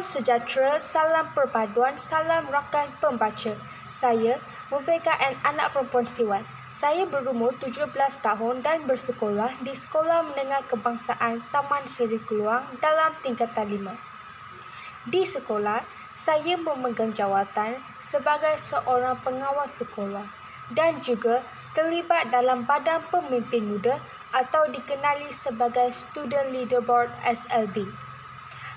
Salam sejahtera, salam perpaduan, salam rakan pembaca. Saya Mufeka N. anak perempuan Siwan. Saya berumur 17 tahun dan bersekolah di Sekolah Menengah Kebangsaan Taman Seri Keluang dalam tingkatan 5. Di sekolah, saya memegang jawatan sebagai seorang pengawas sekolah dan juga terlibat dalam Badan Pemimpin Muda atau dikenali sebagai Student Leaderboard SLB.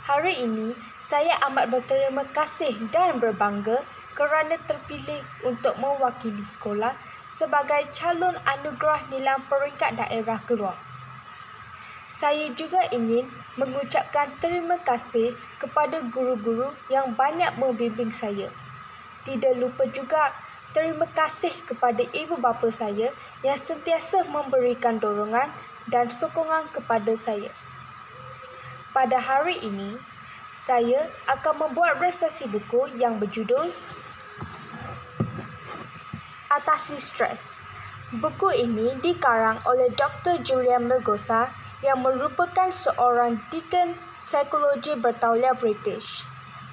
Hari ini, saya amat berterima kasih dan berbangga kerana terpilih untuk mewakili sekolah sebagai calon anugerah Nilam peringkat daerah Keluang. Saya juga ingin mengucapkan terima kasih kepada guru-guru yang banyak membimbing saya. Tidak lupa juga terima kasih kepada ibu bapa saya yang sentiasa memberikan dorongan dan sokongan kepada saya. Pada hari ini, saya akan membuat resensi buku yang berjudul Atasi Stres. Buku ini dikarang oleh Dr. Julian Melgosa yang merupakan seorang dekan psikologi bertauliah British.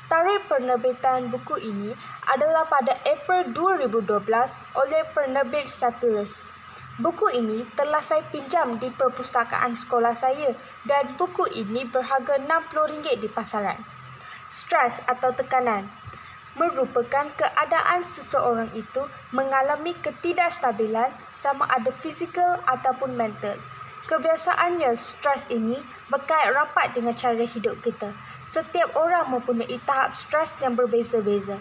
Tarikh penerbitan buku ini adalah pada April 2012 oleh penerbit Safiulis. Buku ini telah saya pinjam di perpustakaan sekolah saya dan buku ini berharga RM60 di pasaran. Stres atau tekanan merupakan keadaan seseorang itu mengalami ketidakstabilan sama ada fizikal ataupun mental. Kebiasaannya, stres ini berkait rapat dengan cara hidup kita. Setiap orang mempunyai tahap stres yang berbeza-beza.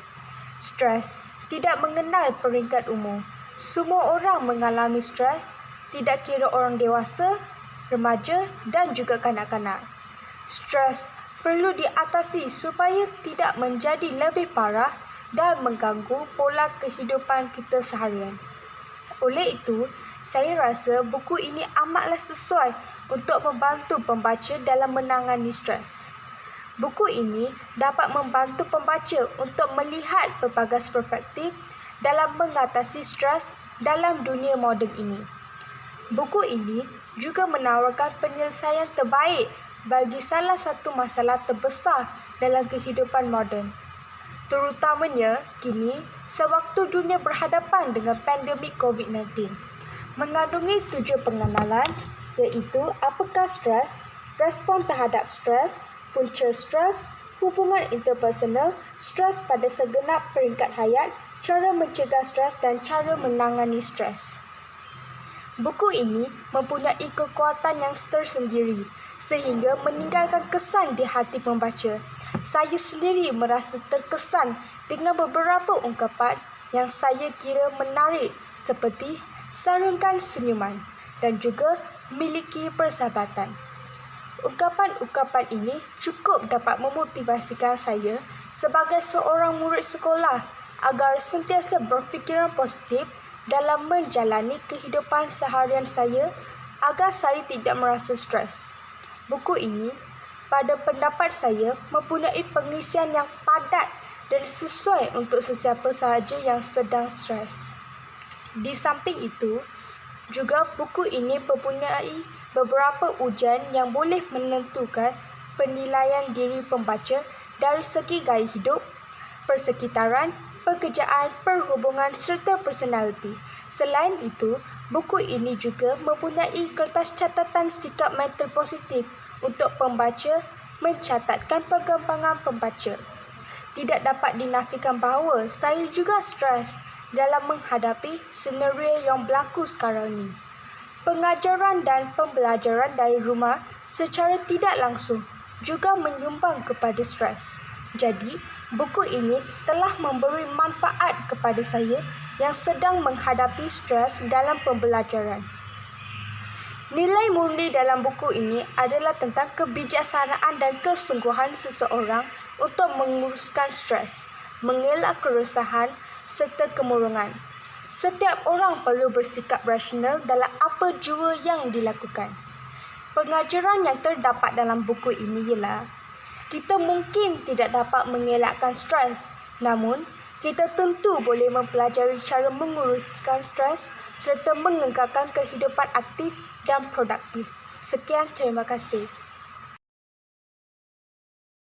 Stres tidak mengenal peringkat umur. Semua orang mengalami stres, tidak kira orang dewasa, remaja dan juga kanak-kanak. Stres perlu diatasi supaya tidak menjadi lebih parah dan mengganggu pola kehidupan kita seharian. Oleh itu, saya rasa buku ini amatlah sesuai untuk membantu pembaca dalam menangani stres. Buku ini dapat membantu pembaca untuk melihat pelbagai perspektif dalam mengatasi stres dalam dunia moden ini. Buku ini juga menawarkan penyelesaian terbaik bagi salah satu masalah terbesar dalam kehidupan moden. Terutamanya kini sewaktu dunia berhadapan dengan pandemik COVID-19. Mengandungi 7 pengenalan iaitu apakah stres, respon terhadap stres, punca stres, hubungan interpersonal, stres pada segenap peringkat hayat, cara mencegah stres dan cara menangani stres. Buku ini mempunyai kekuatan yang tersendiri sehingga meninggalkan kesan di hati pembaca. Saya sendiri merasa terkesan dengan beberapa ungkapan yang saya kira menarik seperti sarungkan senyuman dan juga miliki persahabatan. Ungkapan-ungkapan ini cukup dapat memotivasikan saya sebagai seorang murid sekolah agar sentiasa berfikiran positif dalam menjalani kehidupan seharian saya agar saya tidak merasa stres. Buku ini, pada pendapat saya, mempunyai pengisian yang padat dan sesuai untuk sesiapa sahaja yang sedang stres. Di samping itu, juga buku ini mempunyai beberapa ujian yang boleh menentukan penilaian diri pembaca dari segi gaya hidup, persekitaran, pekerjaan, perhubungan serta personaliti. Selain itu, buku ini juga mempunyai kertas catatan sikap mental positif untuk pembaca mencatatkan perkembangan pembaca. Tidak dapat dinafikan bahawa saya juga stres dalam menghadapi senario yang berlaku sekarang ini. Pengajaran dan pembelajaran dari rumah secara tidak langsung juga menyumbang kepada stres. Jadi, buku ini telah memberi manfaat kepada saya yang sedang menghadapi stres dalam pembelajaran. Nilai murni dalam buku ini adalah tentang kebijaksanaan dan kesungguhan seseorang untuk menguruskan stres, mengelak keresahan serta kemurungan. Setiap orang perlu bersikap rasional dalam apa jua yang dilakukan. Pengajaran yang terdapat dalam buku ini ialah kita mungkin tidak dapat mengelakkan stres, namun kita tentu boleh mempelajari cara menguruskan stres serta mengekalkan kehidupan aktif dan produktif. Sekian, terima kasih.